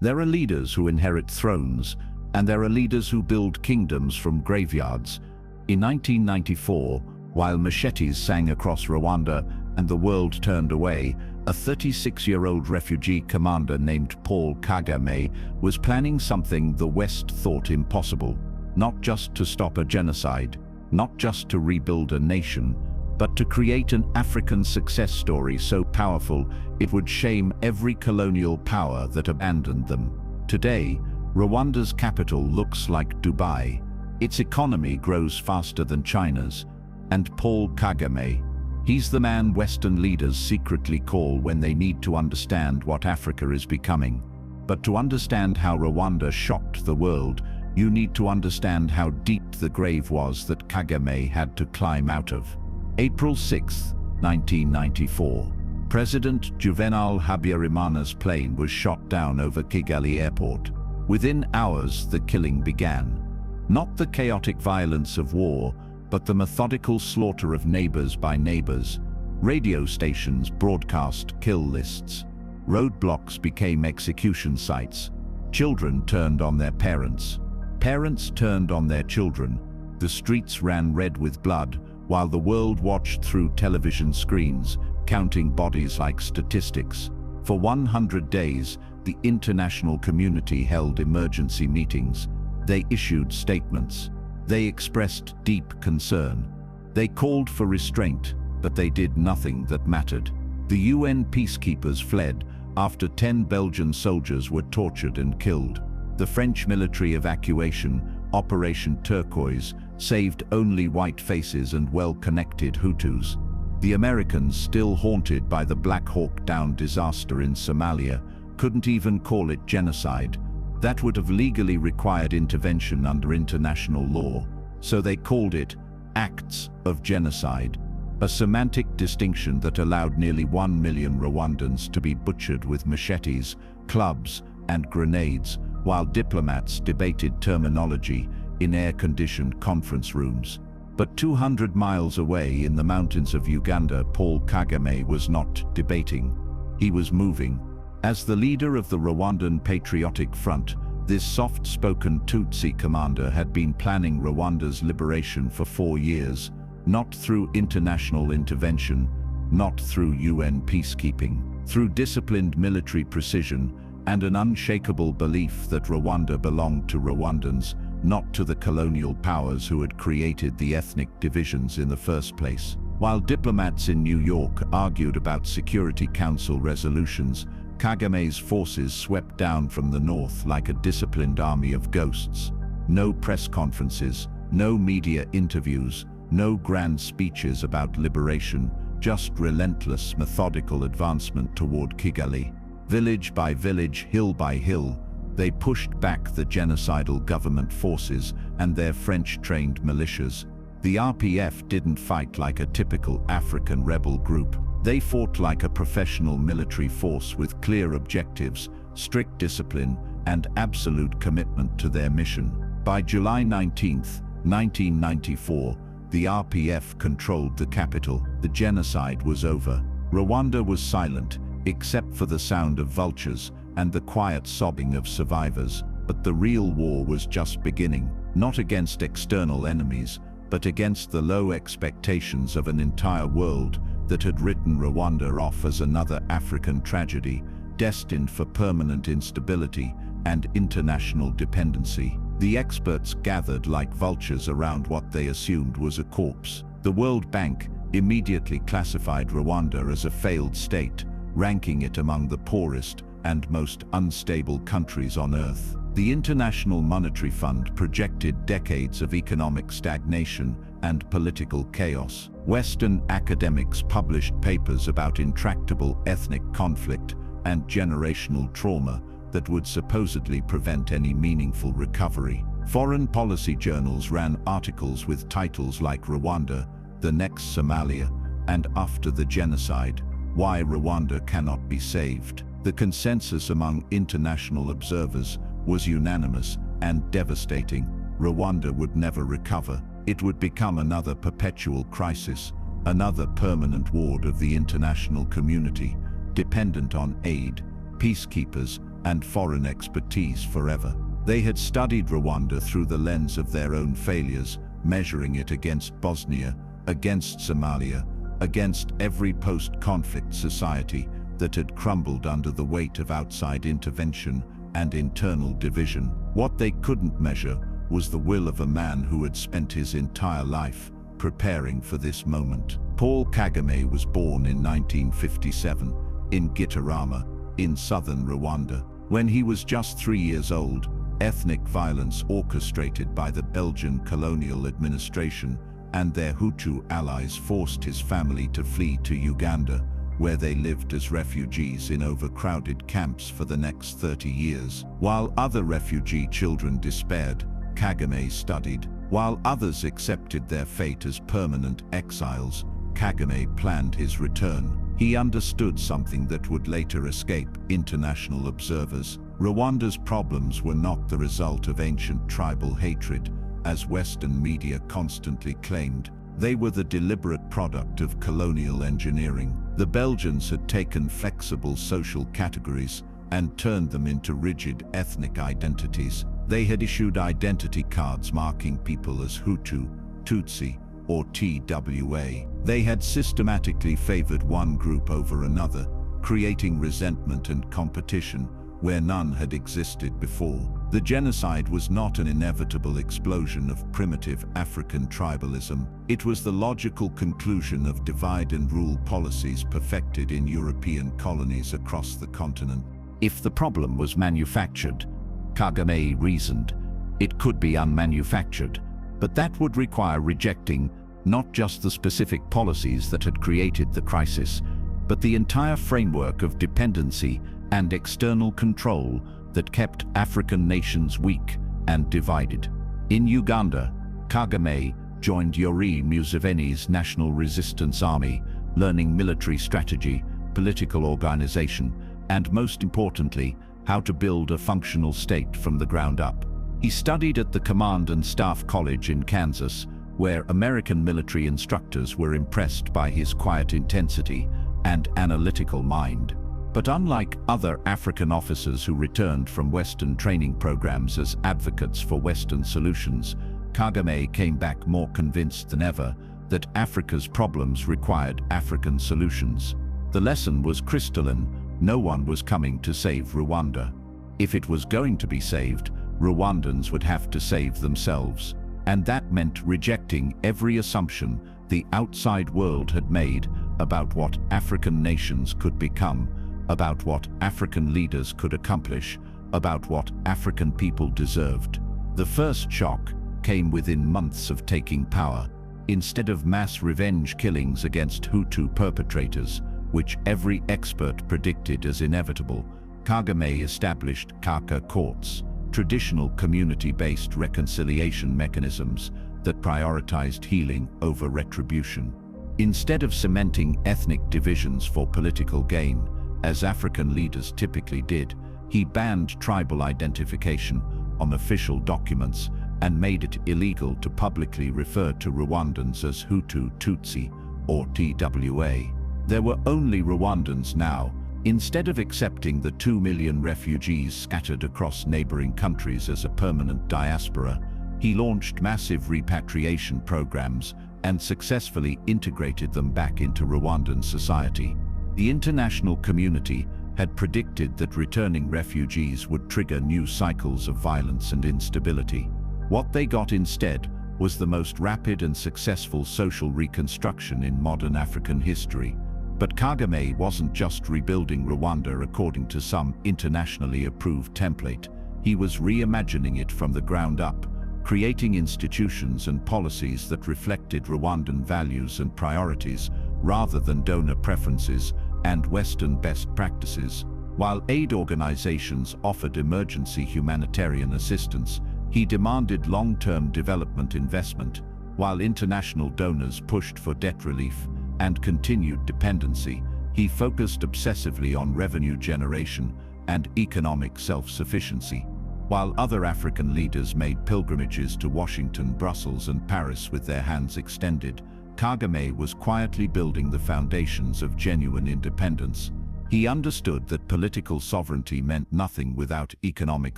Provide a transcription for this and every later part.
There are leaders who inherit thrones, and there are leaders who build kingdoms from graveyards. In 1994, while machetes sang across Rwanda and the world turned away, a 36-year-old refugee commander named Paul Kagame was planning something the West thought impossible. Not just to stop a genocide, not just to rebuild a nation, but to create an African success story so powerful it would shame every colonial power that abandoned them. Today, Rwanda's capital looks like Dubai. Its economy grows faster than China's. And Paul Kagame, he's the man Western leaders secretly call when they need to understand what Africa is becoming. But to understand how Rwanda shocked the world, you need to understand how deep the grave was that Kagame had to climb out of. April 6, 1994. President Juvenal Habyarimana's plane was shot down over Kigali airport. Within hours, the killing began. Not the chaotic violence of war, but the methodical slaughter of neighbors by neighbors. Radio stations broadcast kill lists. Roadblocks became execution sites. Children turned on their parents. Parents turned on their children. The streets ran red with blood, while the world watched through television screens, counting bodies like statistics. For 100 days, the international community held emergency meetings. They issued statements. They expressed deep concern. They called for restraint, but they did nothing that mattered. The UN peacekeepers fled after 10 Belgian soldiers were tortured and killed. The French military evacuation, Operation Turquoise, saved only white faces and well-connected Hutus. The Americans, still haunted by the Black Hawk Down disaster in Somalia, couldn't even call it genocide. That would have legally required intervention under international law, so they called it acts of genocide, a semantic distinction that allowed nearly 1 million Rwandans to be butchered with machetes, clubs, and grenades, while diplomats debated terminology in air-conditioned conference rooms. But 200 miles away in the mountains of Uganda, Paul Kagame was not debating. He was moving. As the leader of the Rwandan Patriotic Front, this soft-spoken Tutsi commander had been planning Rwanda's liberation for 4 years, not through international intervention, not through UN peacekeeping, through disciplined military precision and an unshakable belief that Rwanda belonged to Rwandans, not to the colonial powers who had created the ethnic divisions in the first place. While diplomats in New York argued about Security Council resolutions, Kagame's forces swept down from the north like a disciplined army of ghosts. No press conferences, no media interviews, no grand speeches about liberation, just relentless, methodical advancement toward Kigali. Village by village, hill by hill, they pushed back the genocidal government forces and their French-trained militias. The RPF didn't fight like a typical African rebel group. They fought like a professional military force with clear objectives, strict discipline, and absolute commitment to their mission. By July 19, 1994, the RPF controlled the capital. The genocide was over. Rwanda was silent, except for the sound of vultures and the quiet sobbing of survivors. But the real war was just beginning, not against external enemies, but against the low expectations of an entire world that had written Rwanda off as another African tragedy, destined for permanent instability and international dependency. The experts gathered like vultures around what they assumed was a corpse. The World Bank immediately classified Rwanda as a failed state, ranking it among the poorest and most unstable countries on Earth. The International Monetary Fund projected decades of economic stagnation and political chaos. Western academics published papers about intractable ethnic conflict and generational trauma that would supposedly prevent any meaningful recovery. Foreign policy journals ran articles with titles like Rwanda, the next Somalia, and After the Genocide, Why Rwanda Cannot Be Saved. The consensus among international observers was unanimous and devastating. Rwanda would never recover. It would become another perpetual crisis, another permanent ward of the international community, dependent on aid, peacekeepers, and foreign expertise forever. They had studied Rwanda through the lens of their own failures, measuring it against Bosnia, against Somalia, against every post-conflict society that had crumbled under the weight of outside intervention and internal division. What they couldn't measure was the will of a man who had spent his entire life preparing for this moment. Paul Kagame was born in 1957 in Gitarama, in southern Rwanda. When he was just 3 years old, ethnic violence orchestrated by the Belgian colonial administration and their Hutu allies forced his family to flee to Uganda, where they lived as refugees in overcrowded camps for the next 30 years. While other refugee children despaired, Kagame studied. While others accepted their fate as permanent exiles, Kagame planned his return. He understood something that would later escape international observers. Rwanda's problems were not the result of ancient tribal hatred, as Western media constantly claimed. They were the deliberate product of colonial engineering. The Belgians had taken flexible social categories and turned them into rigid ethnic identities. They had issued identity cards marking people as Hutu, Tutsi, or TWA. They had systematically favored one group over another, creating resentment and competition where none had existed before. The genocide was not an inevitable explosion of primitive African tribalism. It was the logical conclusion of divide and rule policies perfected in European colonies across the continent. If the problem was manufactured, Kagame reasoned, it could be unmanufactured, but that would require rejecting not just the specific policies that had created the crisis, but the entire framework of dependency and external control that kept African nations weak and divided. In Uganda, Kagame joined Yoweri Museveni's National Resistance Army, learning military strategy, political organization, and most importantly, how to build a functional state from the ground up. He studied at the Command and Staff College in Kansas, where American military instructors were impressed by his quiet intensity and analytical mind. But unlike other African officers who returned from Western training programs as advocates for Western solutions, Kagame came back more convinced than ever that Africa's problems required African solutions. The lesson was crystalline: no one was coming to save Rwanda. If it was going to be saved, Rwandans would have to save themselves. And that meant rejecting every assumption the outside world had made about what African nations could become, about what African leaders could accomplish, about what African people deserved. The first shock came within months of taking power. Instead of mass revenge killings against Hutu perpetrators, which every expert predicted as inevitable, Kagame established Kaka courts, traditional community-based reconciliation mechanisms that prioritized healing over retribution. Instead of cementing ethnic divisions for political gain, as African leaders typically did, he banned tribal identification on official documents and made it illegal to publicly refer to Rwandans as Hutu, Tutsi, or TWA. There were only Rwandans now. Instead of accepting the 2 million refugees scattered across neighboring countries as a permanent diaspora, he launched massive repatriation programs and successfully integrated them back into Rwandan society. The international community had predicted that returning refugees would trigger new cycles of violence and instability. What they got instead was the most rapid and successful social reconstruction in modern African history. But Kagame wasn't just rebuilding Rwanda according to some internationally approved template. He was reimagining it from the ground up, creating institutions and policies that reflected Rwandan values and priorities rather than donor preferences and Western best practices. While aid organizations offered emergency humanitarian assistance, he demanded long-term development investment, while international donors pushed for debt relief and continued dependency. He focused obsessively on revenue generation and economic self-sufficiency. While other African leaders made pilgrimages to Washington, Brussels, and Paris with their hands extended, Kagame was quietly building the foundations of genuine independence. He understood that political sovereignty meant nothing without economic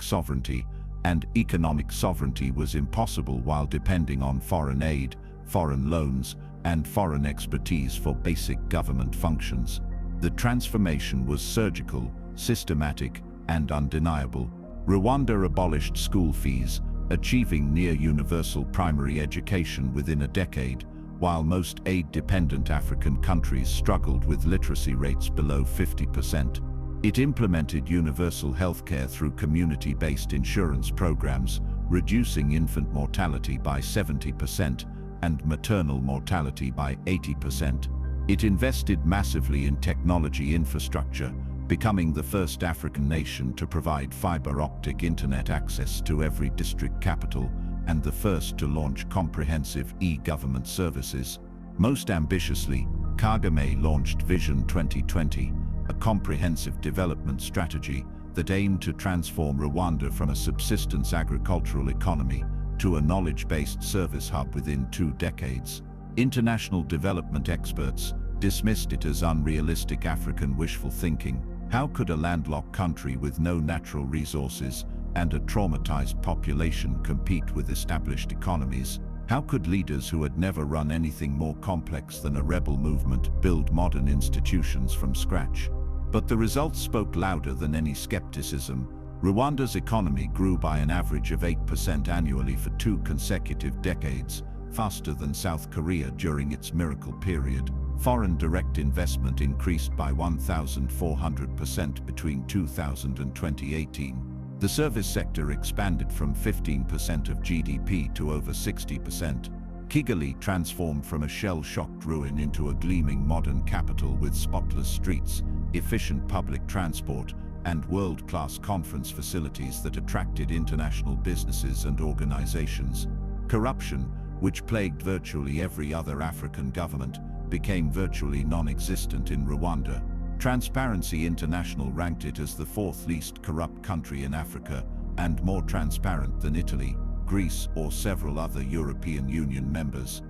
sovereignty, and economic sovereignty was impossible while depending on foreign aid, foreign loans, and foreign expertise for basic government functions. The transformation was surgical, systematic, and undeniable. Rwanda abolished school fees, achieving near-universal primary education within a decade, while most aid-dependent African countries struggled with literacy rates below 50%. It implemented universal healthcare through community-based insurance programs, reducing infant mortality by 70% and maternal mortality by 80%. It invested massively in technology infrastructure, becoming the first African nation to provide fiber optic internet access to every district capital, and the first to launch comprehensive e-government services. Most ambitiously, Kagame launched Vision 2020, a comprehensive development strategy that aimed to transform Rwanda from a subsistence agricultural economy to a knowledge-based service hub within 2 decades. International development experts dismissed it as unrealistic African wishful thinking. How could a landlocked country with no natural resources and a traumatized population compete with established economies? How could leaders who had never run anything more complex than a rebel movement build modern institutions from scratch? But the results spoke louder than any skepticism. Rwanda's economy grew by an average of 8% annually for 2 consecutive decades, faster than South Korea during its miracle period. Foreign direct investment increased by 1,400% between 2000 and 2018. The service sector expanded from 15% of GDP to over 60%. Kigali transformed from a shell-shocked ruin into a gleaming modern capital with spotless streets, efficient public transport, and world-class conference facilities that attracted international businesses and organizations. Corruption, which plagued virtually every other African government, became virtually non-existent in Rwanda. Transparency International ranked it as the 4th least corrupt country in Africa, and more transparent than Italy, Greece, or several other European Union members.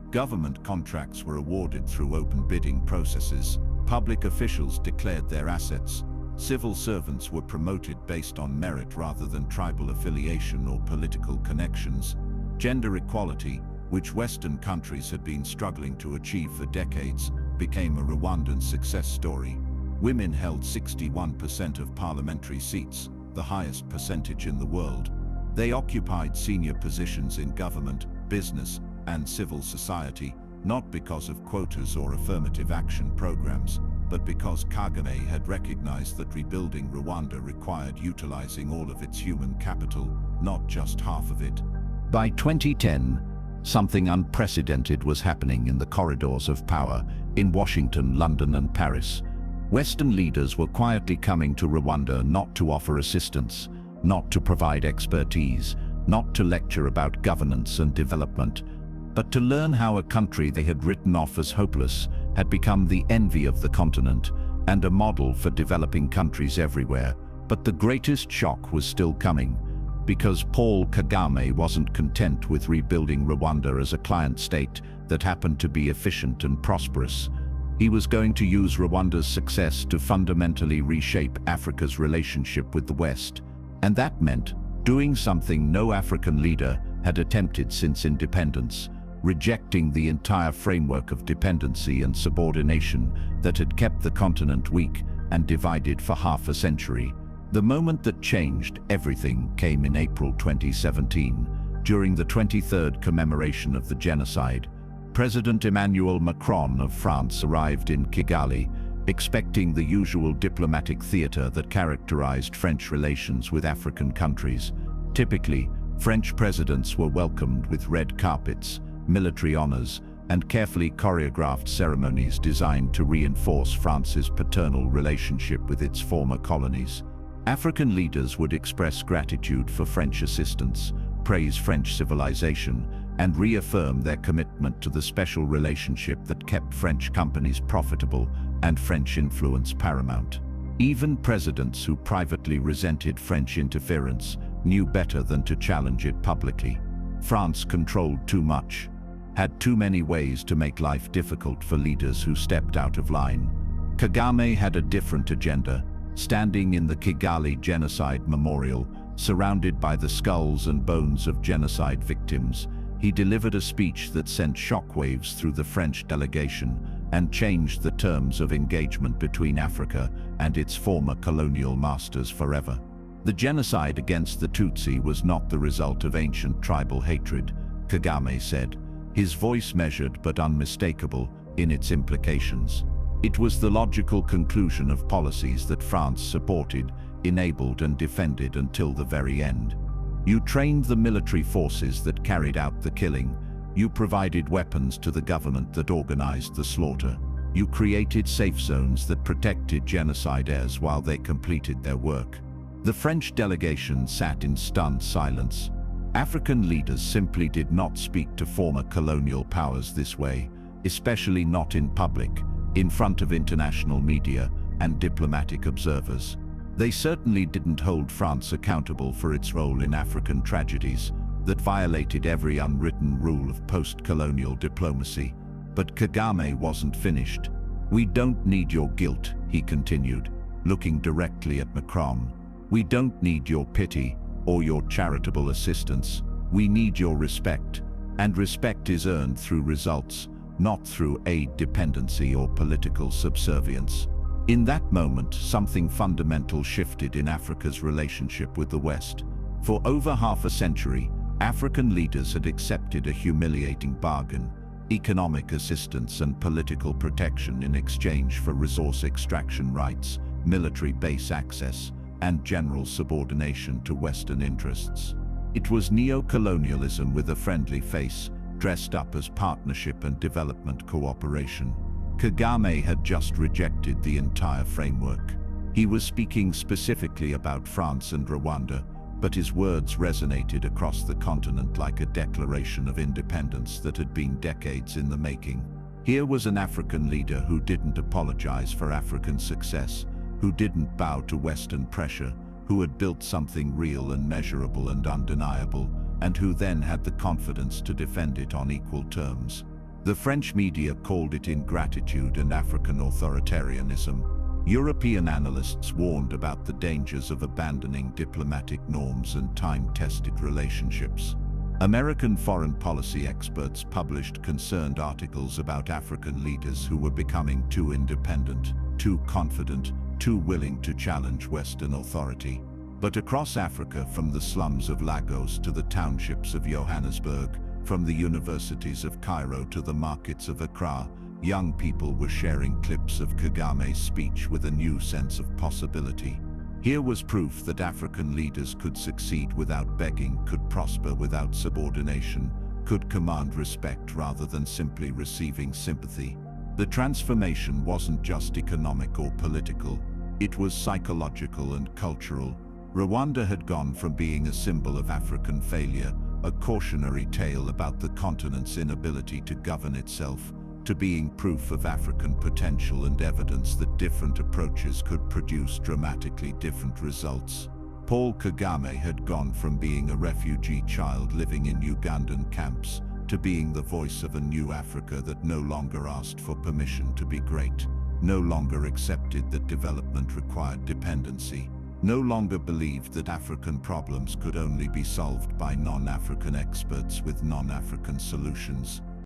Government contracts were awarded through open bidding processes. Public officials declared their assets. Civil servants were promoted based on merit rather than tribal affiliation or political connections. Gender equality, which Western countries had been struggling to achieve for decades, became a Rwandan success story. Women held 61% of parliamentary seats, the highest percentage in the world. They occupied senior positions in government, business, and civil society, not because of quotas or affirmative action programs, but because Kagame had recognized that rebuilding Rwanda required utilizing all of its human capital, not just half of it. By 2010, something unprecedented was happening in the corridors of power in Washington, London, and Paris. Western leaders were quietly coming to Rwanda not to offer assistance, not to provide expertise, not to lecture about governance and development, but to learn how a country they had written off as hopeless had become the envy of the continent and a model for developing countries everywhere. But the greatest shock was still coming, because Paul Kagame wasn't content with rebuilding Rwanda as a client state that happened to be efficient and prosperous. He was going to use Rwanda's success to fundamentally reshape Africa's relationship with the West. And that meant doing something no African leader had attempted since independence, rejecting the entire framework of dependency and subordination that had kept the continent weak and divided for half a century. The moment that changed everything came in April 2017, during the 23rd commemoration of the genocide. President Emmanuel Macron of France arrived in Kigali, expecting the usual diplomatic theater that characterized French relations with African countries. Typically, French presidents were welcomed with red carpets, military honors, and carefully choreographed ceremonies designed to reinforce France's paternal relationship with its former colonies. African leaders would express gratitude for French assistance, praise French civilization, and reaffirm their commitment to the special relationship that kept French companies profitable and French influence paramount. Even presidents who privately resented French interference knew better than to challenge it publicly. France controlled too much, had too many ways to make life difficult for leaders who stepped out of line. Kagame had a different agenda. Standing in the Kigali Genocide Memorial, surrounded by the skulls and bones of genocide victims, he delivered a speech that sent shockwaves through the French delegation and changed the terms of engagement between Africa and its former colonial masters forever. The genocide against the Tutsi was not the result of ancient tribal hatred, Kagame said, his voice measured but unmistakable in its implications. It was the logical conclusion of policies that France supported, enabled and defended until the very end. You trained the military forces that carried out the killing. You provided weapons to the government that organized the slaughter. You created safe zones that protected genocidaires while they completed their work. The French delegation sat in stunned silence. African leaders simply did not speak to former colonial powers this way, especially not in public, in front of international media and diplomatic observers. They certainly didn't hold France accountable for its role in African tragedies that violated every unwritten rule of post-colonial diplomacy. But Kagame wasn't finished. "We don't need your guilt," he continued, looking directly at Macron. "We don't need your pity or your charitable assistance. We need your respect. And respect is earned through results, not through aid dependency or political subservience." In that moment, something fundamental shifted in Africa's relationship with the West. For over half a century, African leaders had accepted a humiliating bargain: economic assistance and political protection in exchange for resource extraction rights, military base access, and general subordination to Western interests. It was neo-colonialism with a friendly face, dressed up as partnership and development cooperation. Kagame had just rejected the entire framework. He was speaking specifically about France and Rwanda, but his words resonated across the continent like a declaration of independence that had been decades in the making. Here was an African leader who didn't apologize for African success, who didn't bow to Western pressure, who had built something real and measurable and undeniable, and who then had the confidence to defend it on equal terms. The French media called it ingratitude and African authoritarianism. European analysts warned about the dangers of abandoning diplomatic norms and time-tested relationships. American foreign policy experts published concerned articles about African leaders who were becoming too independent, too confident, too willing to challenge Western authority. But across Africa, from the slums of Lagos to the townships of Johannesburg, from the universities of Cairo to the markets of Accra, young people were sharing clips of Kagame's speech with a new sense of possibility. Here was proof that African leaders could succeed without begging, could prosper without subordination, could command respect rather than simply receiving sympathy. The transformation wasn't just economic or political, it was psychological and cultural. Rwanda had gone from being a symbol of African failure, a cautionary tale about the continent's inability to govern itself, to being proof of African potential and evidence that different approaches could produce dramatically different results. Paul Kagame had gone from being a refugee child living in Ugandan camps to being the voice of a new Africa that no longer asked for permission to be great, no longer accepted that development required dependency, no longer believed that African problems could only be solved by non-African experts with non-African solutions.